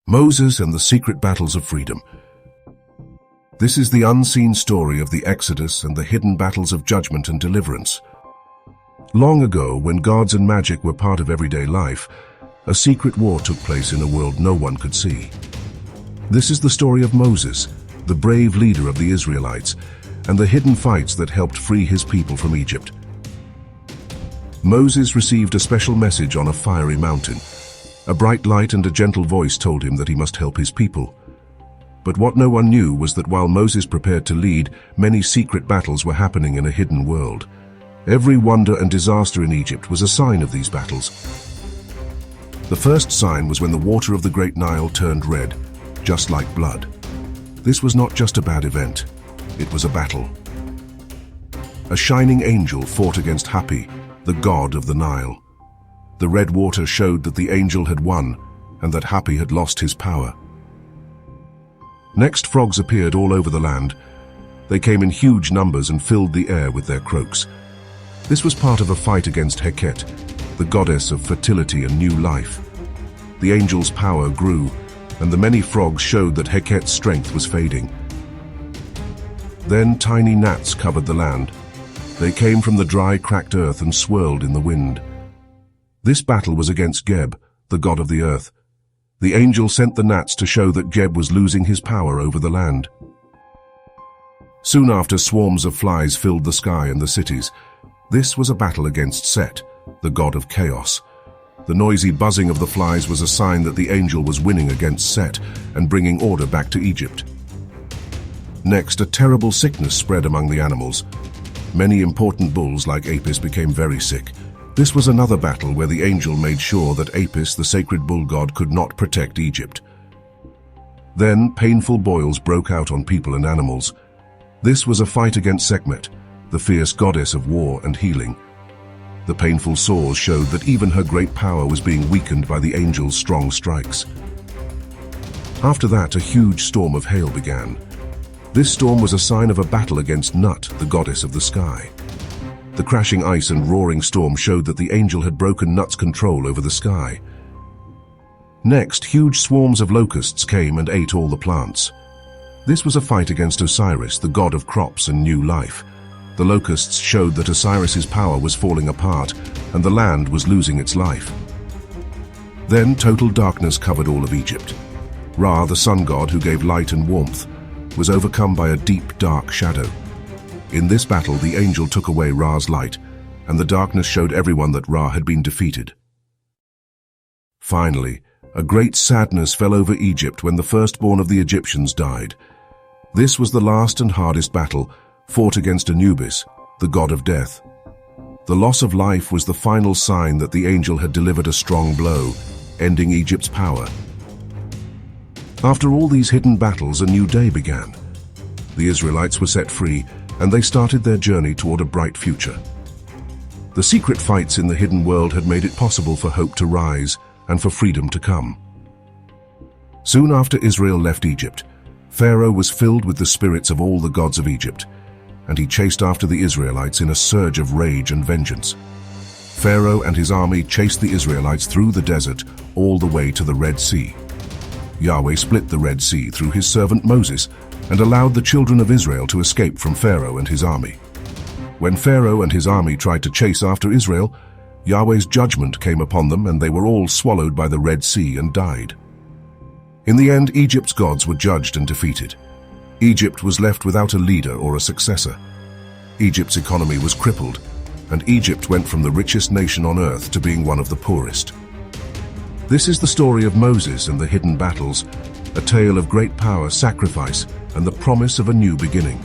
Moses and the secret battles of freedom. This is the unseen story of the Exodus and the hidden battles of judgment and deliverance. Long ago, when gods and magic were part of everyday life, a secret war took place in a world no one could see. This is the story of Moses, the brave leader of the Israelites, and the hidden fights that helped free his people from Egypt. Moses received a special message on a fiery mountain. A bright light and a gentle voice told him that he must help his people. But what no one knew was that while Moses prepared to lead, many secret battles were happening in a hidden world. Every wonder and disaster in Egypt was a sign of these battles. The first sign was when the water of the Great Nile turned red, just like blood. This was not just a bad event, it was a battle. A shining angel fought against Hapi, the god of the Nile. The red water showed that the angel had won and that Hapi had lost his power. Next, frogs appeared all over the land. They came in huge numbers and filled the air with their croaks. This was part of a fight against Heket, the goddess of fertility and new life. The angel's power grew, and the many frogs showed that Heket's strength was fading. Then tiny gnats covered the land. They came from the dry, cracked earth and swirled in the wind. This battle was against Geb, the god of the earth. The angel sent the gnats to show that Geb was losing his power over the land. Soon after, swarms of flies filled the sky and the cities. This was a battle against Set, the god of chaos. The noisy buzzing of the flies was a sign that the angel was winning against Set and bringing order back to Egypt. Next, a terrible sickness spread among the animals. Many important bulls like Apis became very sick. This was another battle where the angel made sure that Apis, the sacred bull god, could not protect Egypt. Then painful boils broke out on people and animals. This was a fight against Sekhmet, the fierce goddess of war and healing. The painful sores showed that even her great power was being weakened by the angel's strong strikes. After that, a huge storm of hail began. This storm was a sign of a battle against Nut, the goddess of the sky. The crashing ice and roaring storm showed that the angel had broken Nut's control over the sky. Next, huge swarms of locusts came and ate all the plants. This was a fight against Osiris, the god of crops and new life. The locusts showed that Osiris's power was falling apart and the land was losing its life. Then total darkness covered all of Egypt. Ra, the sun god who gave light and warmth, was overcome by a deep, dark shadow. In this battle, the angel took away Ra's light, and the darkness showed everyone that Ra had been defeated. Finally, a great sadness fell over Egypt when the firstborn of the Egyptians died. This was the last and hardest battle, fought against Anubis, the god of death. The loss of life was the final sign that the angel had delivered a strong blow, ending Egypt's power. After all these hidden battles, a new day began. The Israelites were set free, and they started their journey toward a bright future. The secret fights in the hidden world had made it possible for hope to rise and for freedom to come. Soon after Israel left Egypt, Pharaoh was filled with the spirits of all the gods of Egypt, and he chased after the Israelites in a surge of rage and vengeance. Pharaoh and his army chased the Israelites through the desert all the way to the Red Sea. Yahweh split the Red Sea through his servant Moses and allowed the children of Israel to escape from Pharaoh and his army. When Pharaoh and his army tried to chase after Israel, Yahweh's judgment came upon them and they were all swallowed by the Red Sea and died. In the end, Egypt's gods were judged and defeated. Egypt was left without a leader or a successor. Egypt's economy was crippled, and Egypt went from the richest nation on earth to being one of the poorest. This is the story of Moses and the hidden battles, a tale of great power, sacrifice, and the promise of a new beginning.